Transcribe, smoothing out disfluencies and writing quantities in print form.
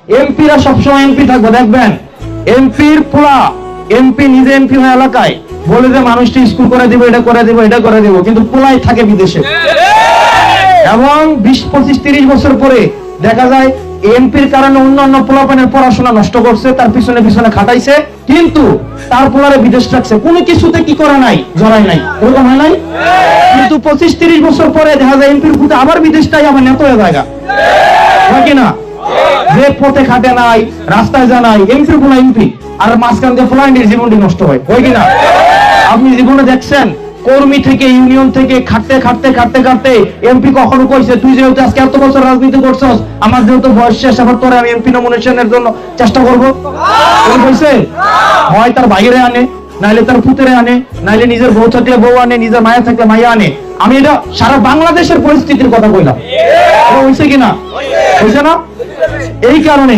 এমপিরা সবসময় এমপি থাকবে, দেখবেন এমপির পোলা এমপি নিজে এমপি হয় এলাকায় বলে যে মানুষটি স্কুল করে দিব, এটা করে দিব, এটা করে দিব, কিন্তু পোলাই থাকে বিদেশে। এবং 20, 25, 30 বছর পরে দেখা যায় এমপির কারণে অন্যান্য পোলাপানের পড়াশোনা নষ্ট করছে, তার পিছনে পিছনে খাটাইছে, কিন্তু তার পোলারে বিদেশ রাখছে, কোনো কিছুতে কি করে নাই, জড়াই নাই, এরকম হয় নাই? কিন্তু 25, 30 বছর পরে দেখা যায় এমপির পুতে আবার বিদেশটাই আবার নেতা হয়ে জায়গা, হয় কিনা? যে পথে খাটে নাই, রাস্তায় জানাই, এমপির পোলা এমপি, আর মাঝখান দিয়ে পোলাইনের জীবনটি নষ্ট হয়, হয় কিনা? আপনি জীবনে দেখছেন কর্মী থেকে ইউনিয়ন থেকে খাটতে খাটতে খাটতে খাটতে এমপি কখনো কইছে তুই যেহেতু আজকে এত বছর রাজনীতি করছস, আমার যেহেতু বয়স শেষ, আবার তোরে আমি এমপি নমিনেশনের জন্য চেষ্টা করবো, কইছে? হয় তার বাইরে আনে, নাইলে তার পুত্রে আনে, নাইলে নিজের বউ থাকলে বউ আনে, নিজের মায়া থাকলে মায়া আনে। আমি এটা সারা বাংলাদেশের পরিস্থিতির কথা কইলাম, হইছে কিনা? হইছে না? এই কারণে